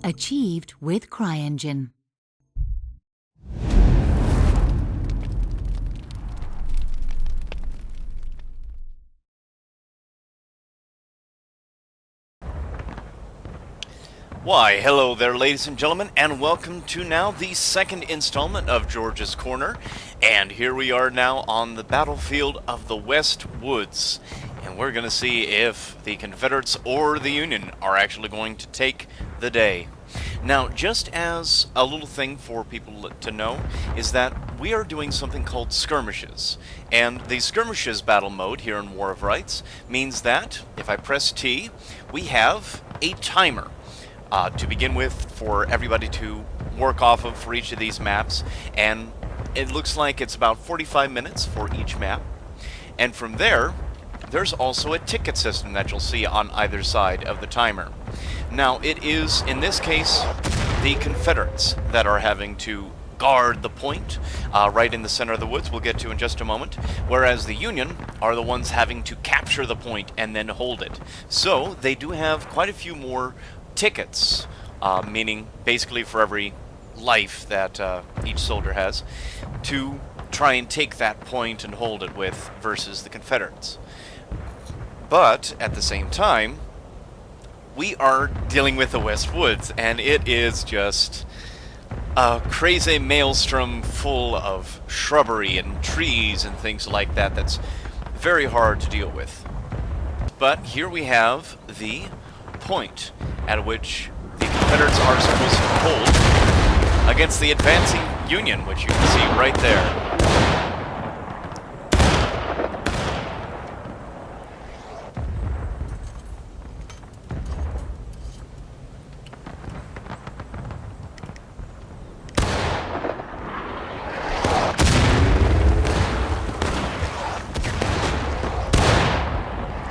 Achieved with CryEngine. Why, hello there, ladies and gentlemen, and welcome to now the second installment of George's Corner. And here we are now on the battlefield of the West Woods. And we're going to see if the Confederates or the Union are actually going to take the day. Now, just as a little thing for people to know, is that we are doing something called skirmishes. And the skirmishes battle mode here in War of Rights means that, if I press T, we have a timer. To begin with, for everybody to work off of for each of these maps, and it looks like it's about 45 minutes for each map. And from there, there's also a ticket system that you'll see on either side of the timer. Now, it is, in this case, the Confederates that are having to guard the point right in the center of the woods, we'll get to in just a moment, whereas the Union are the ones having to capture the point and then hold it. So, they do have quite a few more tickets, meaning basically for every life that each soldier has, to try and take that point and hold it with versus the Confederates. But at the same time, we are dealing with the West Woods, and it is just a crazy maelstrom full of shrubbery and trees and things like that that's very hard to deal with. But here we have the point at which the Confederates are supposed to hold against the advancing Union, which you can see right there.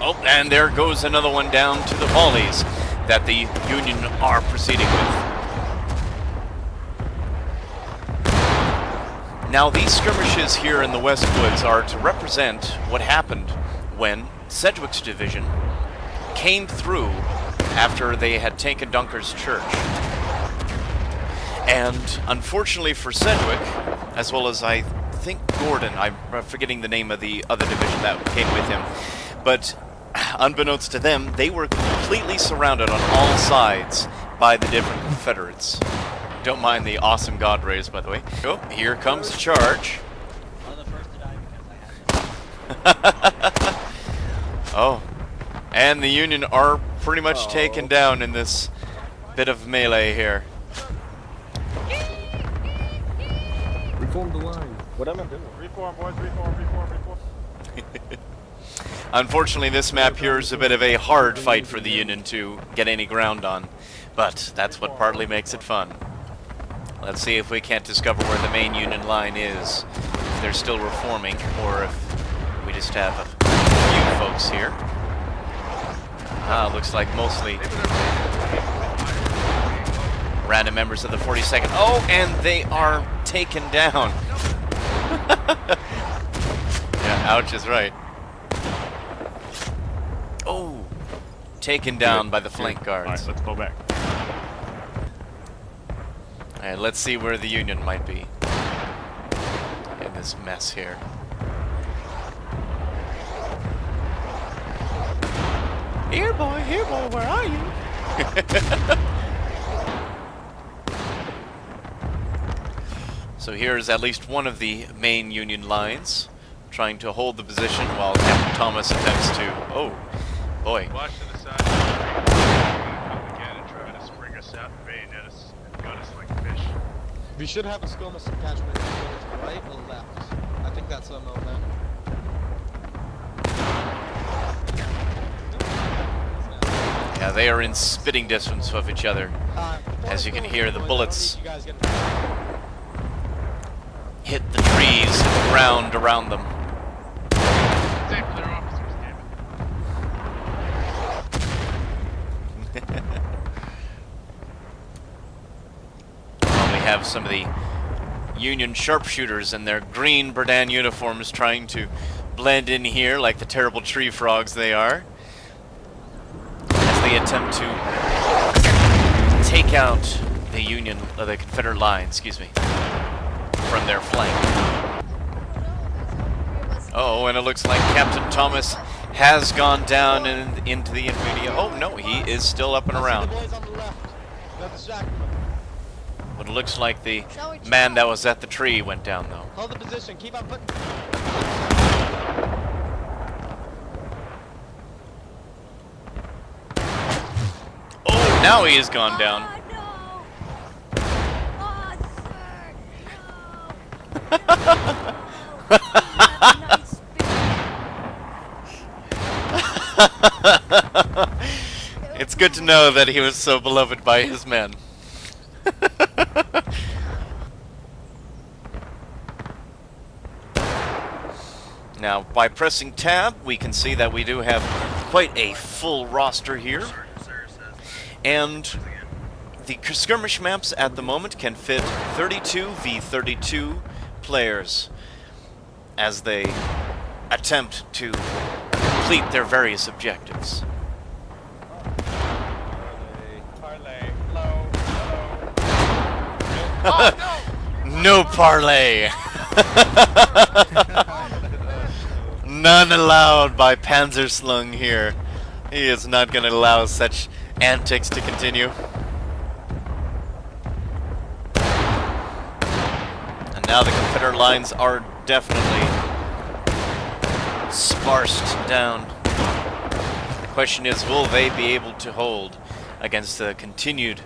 Oh, and there goes another one down to the volleys that the Union are proceeding with. Now, these skirmishes here in the West Woods are to represent what happened when Sedgwick's division came through after they had taken Dunker's Church. And unfortunately for Sedgwick, as well as I think Gordon, I'm forgetting the name of the other division that came with him, but unbeknownst to them, they were completely surrounded on all sides by the different Confederates. Don't mind the awesome God rays, by the way. Oh, here comes the charge. Oh, and the Union are pretty much taken down in this bit of melee here. Reform the line. What am I doing? Reform, boys, reform, reform, reform. Unfortunately, this map here is a bit of a hard fight for the Union to get any ground on, but that's what partly makes it fun. Let's see if we can't discover where the main Union line is, if they're still reforming, or if we just have a few folks here. Looks like mostly random members of the 42nd. Oh, and they are taken down. Yeah, ouch is right. Oh, taken down by the flank guards. Alright, let's go back. Alright, let's see where the Union might be in this mess here. Here boy, where are you? So here's at least one of the main Union lines, trying to hold the position while Captain Thomas attempts to... Oh, boy. Watch to the side. Come again and try to spring us out and bayonet us and gut us like fish. We should have a skirmish attachment to the right or left. I think that's a moment. Yeah, they are in spitting distance of each other. As you can hear, the bullets hit the trees and the ground around them. Same for their officers, damn it. We have some of the Union sharpshooters in their green Berdan uniforms trying to blend in here like the terrible tree frogs they are, as they attempt to take take out the the Confederate line, excuse me, from their flank. Oh, and it looks like Captain Thomas has gone down into the intermediate. Oh no, he is still up and around. The boys on the left. They're distracting them. But it looks like the man that was at the tree went down though. Hold the position. Keep on putting. Oh, now he has gone down. It's good to know that he was so beloved by his men. Now, by pressing tab, we can see that we do have quite a full roster here. And the skirmish maps at the moment can fit 32 v 32 players as they attempt to complete their various objectives. No parlay. None allowed by Panzerslung here. He is not going to allow such antics to continue. And now the Confederate lines are definitely sparsed down. The question is, will they be able to hold against the continued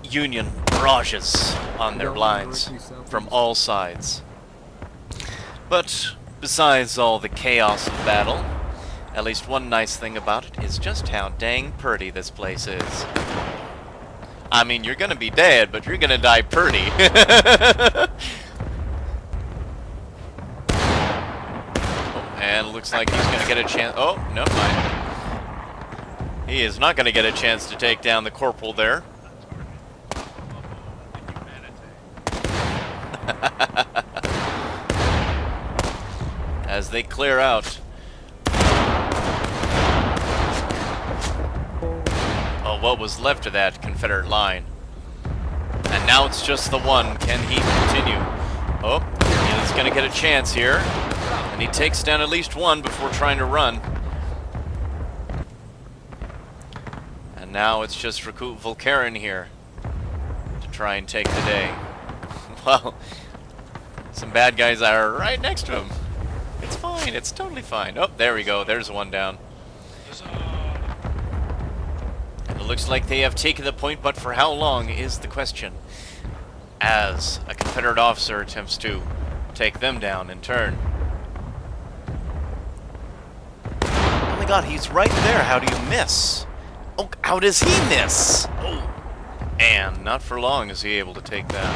Union barrages on their lines from all sides? But besides all the chaos of battle, at least one nice thing about it is just how dang pretty this place is. I mean, you're gonna be dead, but you're gonna die pretty. Oh, and looks like he's gonna get a chance. Oh, no, mind. He is not gonna get a chance to take down the corporal there. As they clear out. Oh, what was left of that Confederate line. And now it's just the one. Can he continue? Oh, he's going to get a chance here. And he takes down at least one before trying to run. And now it's just Rakut Volkaren here to try and take the day. Well, some bad guys are right next to him. It's fine, it's totally fine. Oh, there we go, there's one down. And it looks like they have taken the point, but for how long is the question? As a Confederate officer attempts to take them down in turn. Oh my god, he's right there, how do you miss? Oh, how does he miss? Oh, and not for long is he able to take that.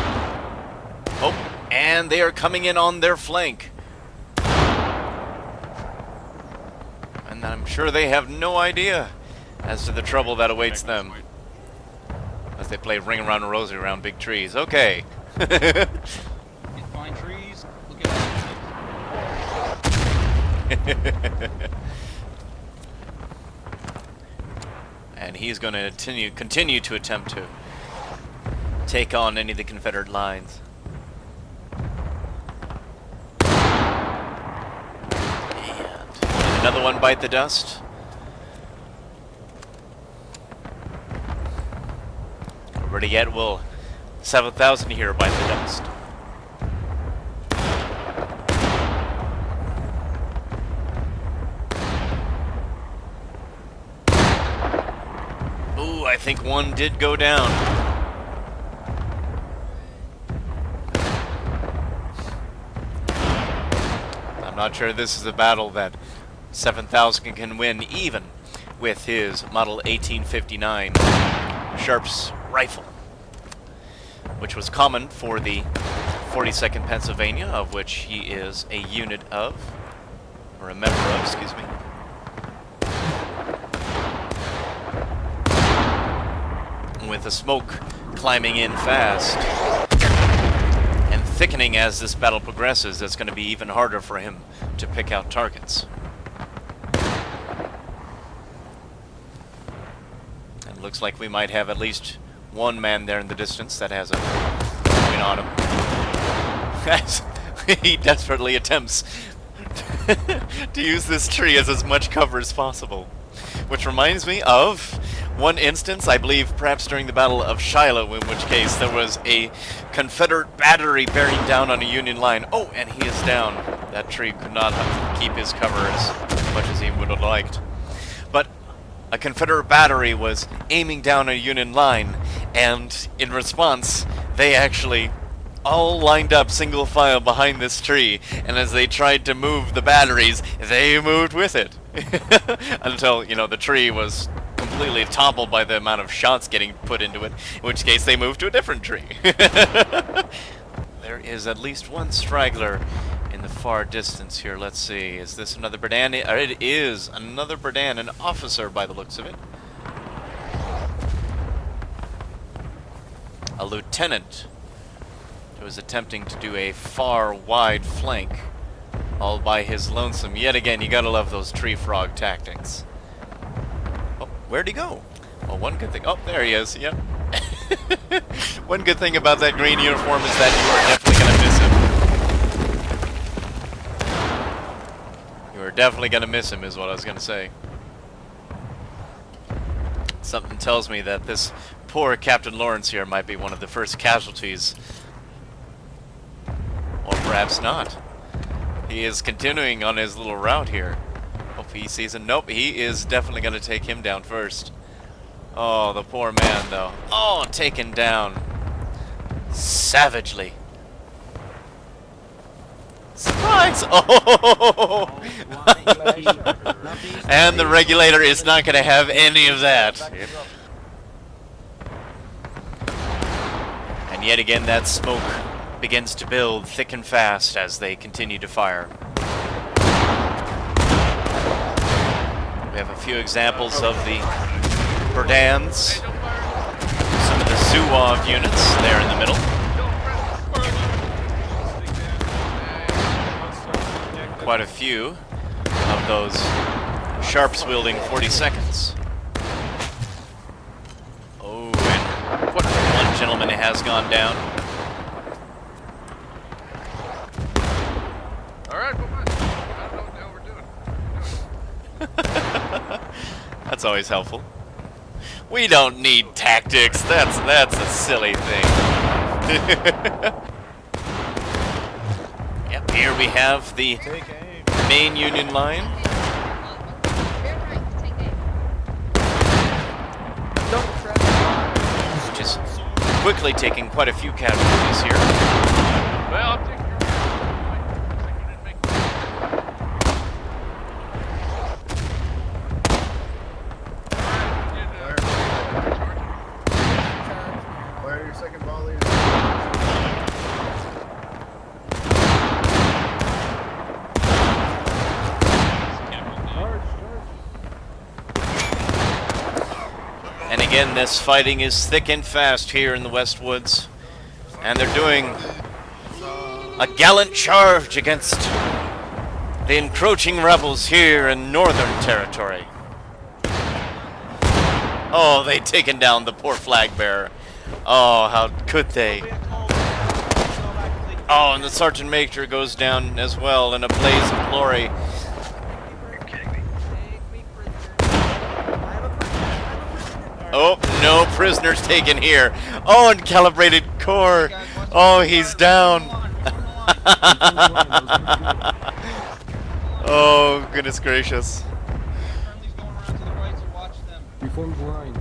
Oh, and they are coming in on their flank. And I'm sure they have no idea as to the trouble that awaits them as they play Ring Around the Rosie around big trees. Okay. Find trees, look at And he's going to continue to attempt to take on any of the Confederate lines. Another one bite the dust. Ready yet? Will 7,000 here bite the dust. Ooh, I think one did go down. I'm not sure this is a battle that 7,000 can win, even with his Model 1859 Sharps rifle, which was common for the 42nd Pennsylvania, of which he is a unit of, or a member of, excuse me. With the smoke climbing in fast and thickening as this battle progresses, it's going to be even harder for him to pick out targets. Looks like we might have at least one man there in the distance that has a point on him. As he desperately attempts to use this tree as much cover as possible. Which reminds me of one instance, I believe perhaps during the Battle of Shiloh, in which case there was a Confederate battery bearing down on a Union line. Oh, and he is down. That tree could not keep his cover as much as he would have liked. But a Confederate battery was aiming down a Union line, and in response, they actually all lined up single file behind this tree, and as they tried to move the batteries, they moved with it. Until, you know, the tree was completely toppled by the amount of shots getting put into it, in which case they moved to a different tree. There is at least one straggler in the far distance here. Let's see, is this another Berdan? It is another Berdan, an officer by the looks of it. A lieutenant who is attempting to do a far wide flank all by his lonesome. Yet again, you gotta love those tree frog tactics. Oh, where'd he go? Well, one good thing. Oh, there he is. Yep. One good thing about that green uniform is that you are definitely gonna miss him. You are definitely gonna miss him, is what I was gonna say. Something tells me that this poor Captain Lawrence here might be one of the first casualties. Or perhaps not. He is continuing on his little route here. Hope he sees him. Nope, he is definitely going to take him down first. Oh, the poor man, though. Oh, taken down. Savagely. Surprise! Oh! And the regulator is not going to have any of that. And yet again, that smoke begins to build thick and fast as they continue to fire. We have a few examples of the Berdans, some of the Zouave units there in the middle. Quite a few of those sharps wielding 42nds. Oh, and what one gentleman has gone down. Alright, well, I don't know what the hell we're doing. That's always helpful. We don't need tactics. That's a silly thing. Yep, here we have the main Union line. Just quickly taking quite a few casualties here. Well, I'll take your Where your second volley is. And again, this fighting is thick and fast here in the West Woods. And they're doing a gallant charge against the encroaching rebels here in Northern Territory. Oh, they've taken down the poor flag bearer. Oh, how could they? Oh, and the Sergeant Major goes down as well in a blaze of glory. Oh, no prisoners taken here. Oh, and calibrated core. Oh, he's down. Oh, goodness gracious. Friendly's going around to the right, so watch them. We formed the line.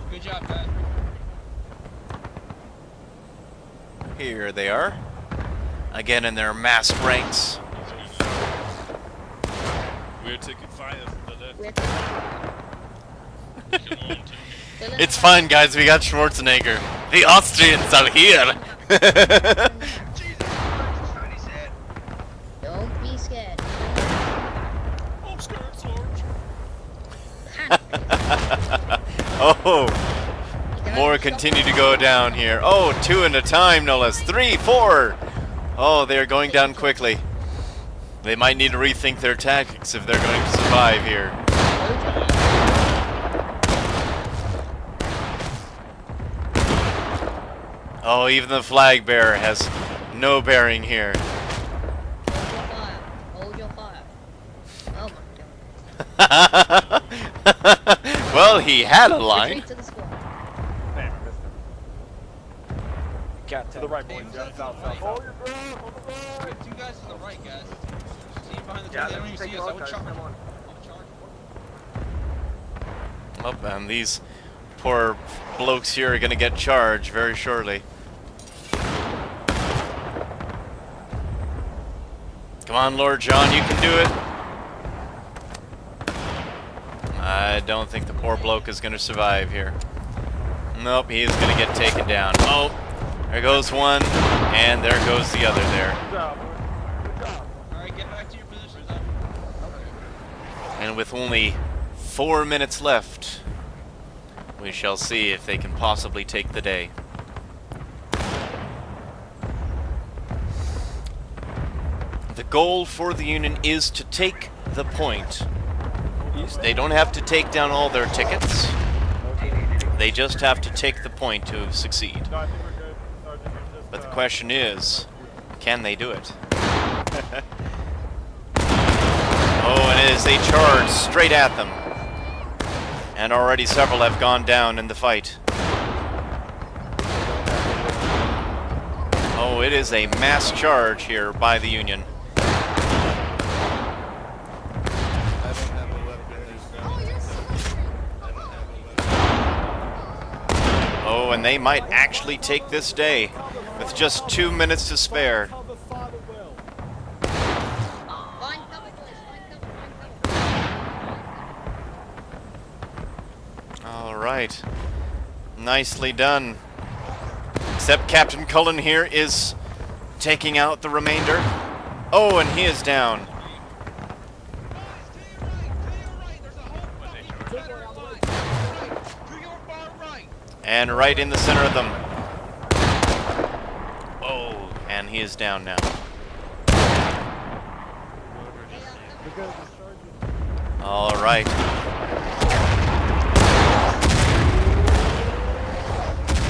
Good job, guys. Here they are. Again in their massed ranks. We're taking fire from the left. It's fine, guys. We got Schwarzenegger. The Austrians are here. Don't be scared. I'm scared, Sarge. Oh, more continue to go down here. Oh, 2 at a time, no less. 3, 4. Oh, they are going down quickly. They might need to rethink their tactics if they're going to survive here. Oh, even the flag bearer has no bearing here. Hold your fire. Oh my god. Well, he had a line. Retreat to the squad. Damn, I missed him. Cat to the right, boys. Hey, South, south, south. Hold your ground, hold the ground. We have two guys to the right, guys. See behind the tree, they don't even see us. I would charge. I would charge. Oh, and these poor blokes here are going to get charged very shortly. Come on, Lord John, you can do it. I don't think the poor bloke is going to survive here. Nope, he is going to get taken down. Oh, there goes one, and there goes the other there. Good job, boys. Good job. Alright, get back to your positions. And with only 4 minutes left, we shall see if they can possibly take the day. The goal for the Union is to take the point. They don't have to take down all their tickets. They just have to take the point to succeed. No, I think we're good. Sergeant, you're just, But the question is, can they do it? Oh, and it is a charge straight at them. And already several have gone down in the fight. Oh, it is a mass charge here by the Union. Oh, and they might actually take this day with just 2 minutes to spare. Find cover, boys. Find cover. All right. Nicely done. Except Captain Cullen here is taking out the remainder. Oh, and he is down. And right in the center of them. Oh, and he is down now. All right.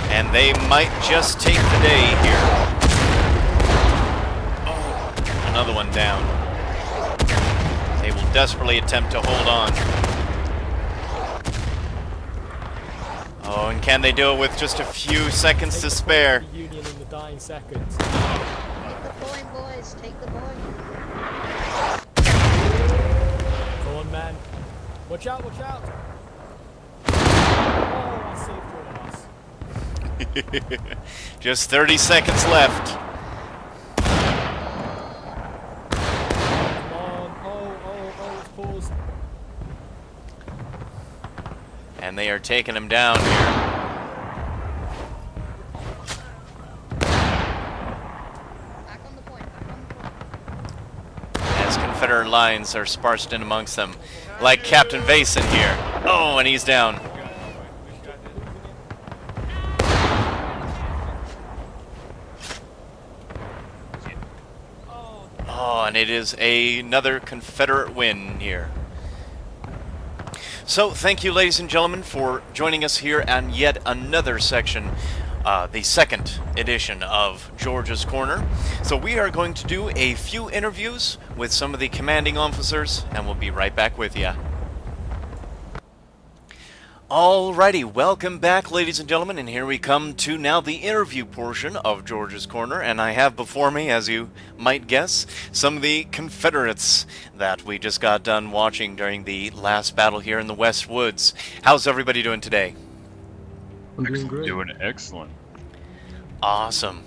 And they might just take the day here. Oh, another one down. They will desperately attempt to hold on. Oh, and can they do it with just a few seconds to spare? Union in the dying seconds. Take the point, boys. Take the point. Come on, man. Watch out, watch out. Oh, I saved one of us. Just 30 seconds left. Come on. Oh, it's paused. And they are taking him down here. Back on the point. Back on the point. As Confederate lines are sparsed in amongst them. Like Captain Vason here. Oh, and he's down. Oh, and it is another Confederate win here. So, thank you, ladies and gentlemen, for joining us here on yet another section, the second edition of George's Corner. So we are going to do a few interviews with some of the commanding officers, and we'll be right back with you. Alrighty, welcome back, ladies and gentlemen, and here we come to now the interview portion of George's Corner, and I have before me, as you might guess, some of the Confederates that we just got done watching during the last battle here in the West Woods. How's everybody doing today? I'm doing great. Doing excellent. Awesome.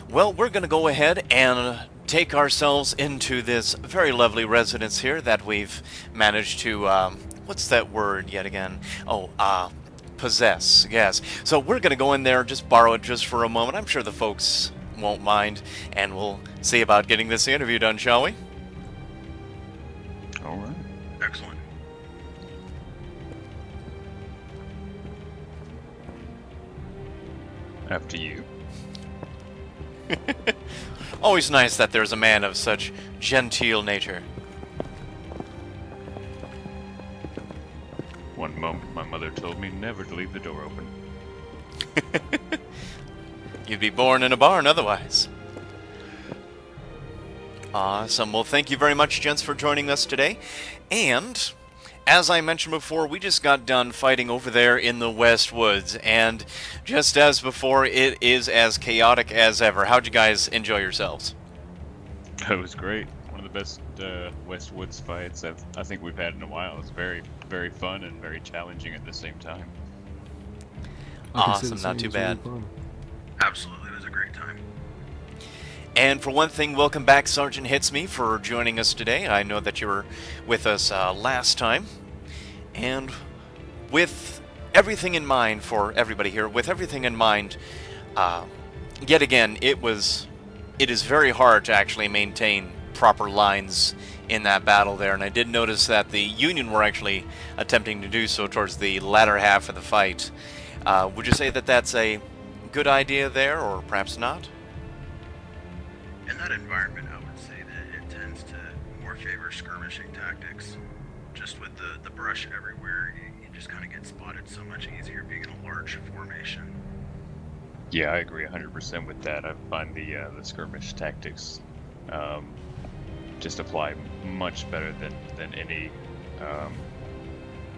Well, we're going to go ahead and take ourselves into this very lovely residence here that we've managed to, what's that word yet again? Oh, possess, yes. So we're going to go in there, just borrow it just for a moment. I'm sure the folks won't mind, and we'll see about getting this interview done, shall we? All right. Excellent. After you. Always nice that there's a man of such genteel nature. One moment, my mother told me never to leave the door open. You'd be born in a barn otherwise. Awesome. Well, thank you very much, gents, for joining us today. And as I mentioned before, we just got done fighting over there in the West Woods. And just as before, it is as chaotic as ever. How'd you guys enjoy yourselves? It was great. One of the best West Woods fights I think we've had in a while. It was very, very fun and very challenging at the same time. Awesome, not too bad. Absolutely, it was a great time. And for one thing, welcome back, Sergeant Hitsme, for joining us today. I know that you were with us last time. And with everything in mind for everybody here, with everything in mind, yet again, it is very hard to actually maintain proper lines in that battle there. And I did notice that the Union were actually attempting to do so towards the latter half of the fight. Would you say that that's a good idea there, or perhaps not? In that environment, I would say that it tends to more favor skirmishing tactics. Just with the brush everywhere, you just kind of get spotted so much easier being in a large formation. Yeah, I agree 100% with that. I find the skirmish tactics just apply much better than any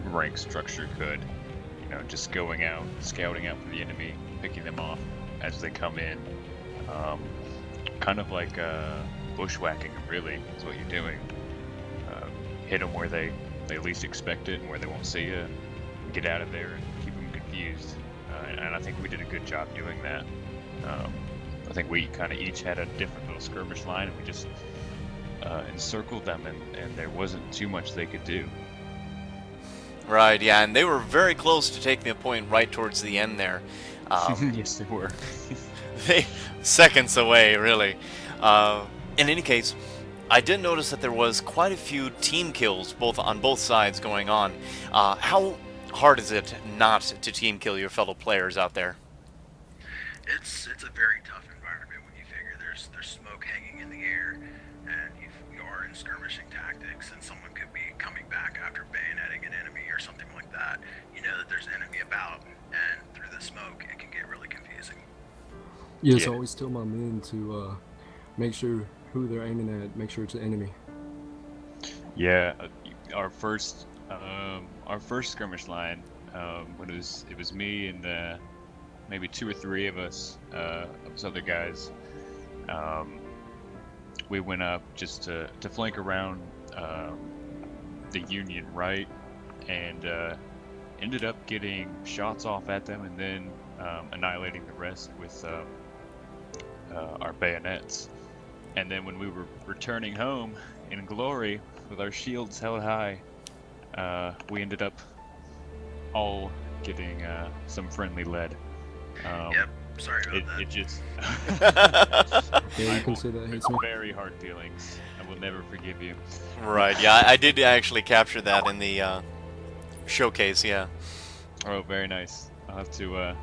rank structure could. You know, just going out, scouting out for the enemy, picking them off as they come in. Kind of like bushwhacking, really, is what you're doing. Hit them where they least expect it and where they won't see you, and get out of there and keep them confused. And I think we did a good job doing that. I think we kind of each had a different little skirmish line, and we just encircled them, and there wasn't too much they could do. Right, yeah, and they were very close to taking the point right towards the end there. Yes, they were. They seconds away, really. In any case, I did notice that there was quite a few team kills on both sides going on. How hard is it not to team kill your fellow players out there? It's a very tough environment when you figure there's smoke hanging in the air, and you are in skirmishing tactics, and someone could be coming back after bayoneting an enemy or something like that. You know that there's an enemy about, and through the smoke, it can get really confusing. Yes, I always tell my men to make sure who they're aiming at, make sure it's an enemy. Yeah, our first skirmish line, it was me and maybe 2 or 3 of us other guys. We went up just to flank around the Union right, and ended up getting shots off at them, and then annihilating the rest with our bayonets. And then when we were returning home in glory with our shields held high, we ended up all getting some friendly lead. Yep, sorry about that. It just Yeah, you can say that hits me. very hard feelings. I will never forgive you. Right, yeah, I did actually capture that in the showcase, yeah. Oh, very nice. I'll have to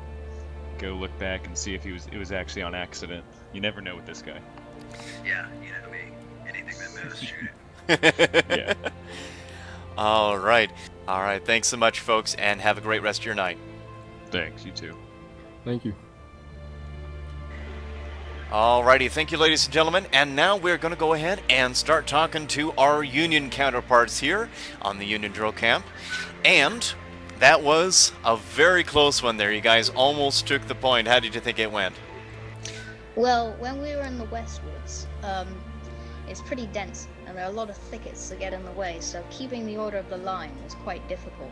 go look back and see if it was actually on accident. You never know with this guy. Yeah, you know me. Anything that moves, shoot it. Yeah. All right, thanks so much, folks, and have a great rest of your night. Thanks, you too. Thank you. Alrighty, thank you, ladies and gentlemen, and now we're going to go ahead and start talking to our Union counterparts here on the Union Drill Camp. And that was a very close one there. You guys almost took the point. How did you think it went? Well, when we were in the Westwoods, it's pretty dense, and there are a lot of thickets that get in the way, so keeping the order of the line was quite difficult.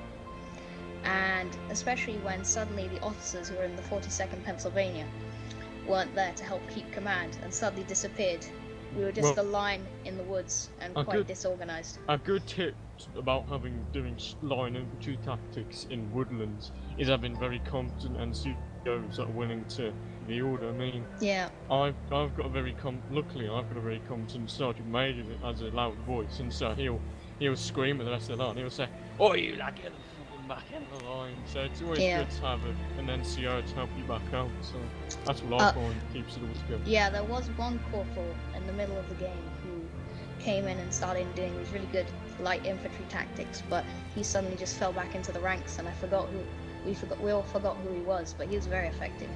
And especially when suddenly the officers who were in the 42nd Pennsylvania weren't there to help keep command and suddenly disappeared. We were just a line in the woods and quite disorganized. A good tip about doing line infantry tactics in woodlands is having very competent NCOs that are willing to the order. I mean, yeah, I've got a luckily I've got a very competent sergeant major that has a loud voice, and so he'll scream at the rest of the line. He'll say, "Oh, you like get the back end of the line." So it's always good to have an NCO to help you back out. So that's what I find keeps it all together. Yeah, there was one corporal in the middle of the game who came in and started doing these really good light infantry tactics, but he suddenly just fell back into the ranks, and we all forgot who he was, but he was very effective.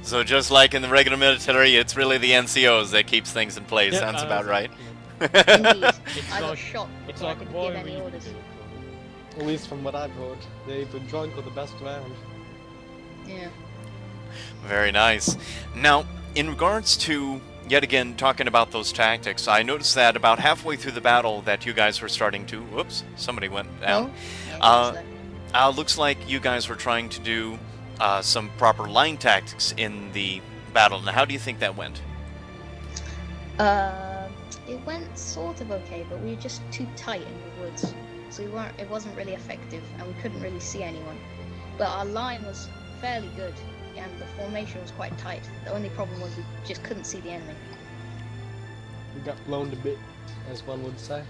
So just like in the regular military, it's really the NCOs that keeps things in place. Yeah, Sounds about right. Indeed. It's I got like- shot It's before I like a could boy give any reading orders. it. At least from what I've heard, they're either drunk or the best around. Yeah. Very nice. Now, in regards to, yet again, talking about those tactics, I noticed that about halfway through the battle that you guys were starting to, whoops, somebody went down. Oh? Yeah, Looks like you guys were trying to do some proper line tactics in the battle. Now, how do you think that went? it went sort of okay, but we were just too tight in the woods, so it wasn't really effective, and we couldn't really see anyone. But our line was fairly good, and the formation was quite tight. The only problem was we just couldn't see the enemy. We got blown to bit, as one would say.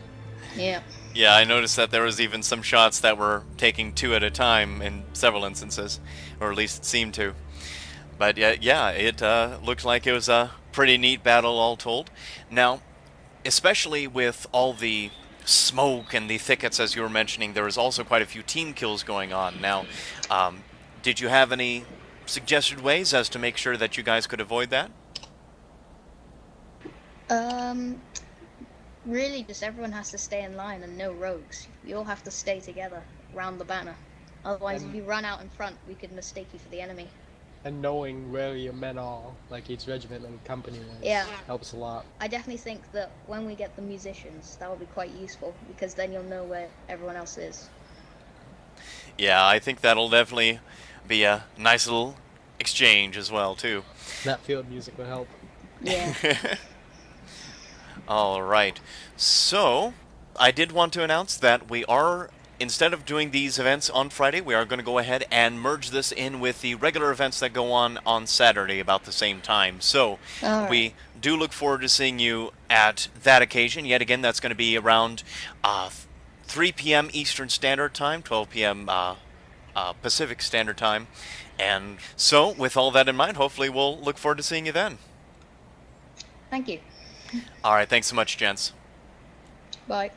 Yeah. Yeah, I noticed that there was even some shots that were taking two at a time in several instances, or at least it seemed to. But yeah, it looked like it was a pretty neat battle all told. Now, especially with all the smoke and the thickets, as you were mentioning, there was also quite a few team kills going on. Now, did you have any suggested ways as to make sure that you guys could avoid that? Really, just everyone has to stay in line and no rogues. We all have to stay together around the banner. Otherwise, if you run out in front, we could mistake you for the enemy. And knowing where your men are, like each regiment and company is, Yeah. helps a lot. I definitely think that when we get the musicians, that will be quite useful, because then you'll know where everyone else is. Yeah, I think that'll definitely be a nice little exchange as well, too. That field music would help. Yeah. All right. So, I did want to announce that we are, instead of doing these events on Friday, we are going to go ahead and merge this in with the regular events that go on Saturday about the same time. So, All we right. do look forward to seeing you at that occasion. Yet again, that's going to be around 3 p.m. Eastern Standard Time, 12 p.m. Pacific Standard Time. And so, with all that in mind, hopefully we'll look forward to seeing you then. Thank you. All right, thanks so much, gents. Bye.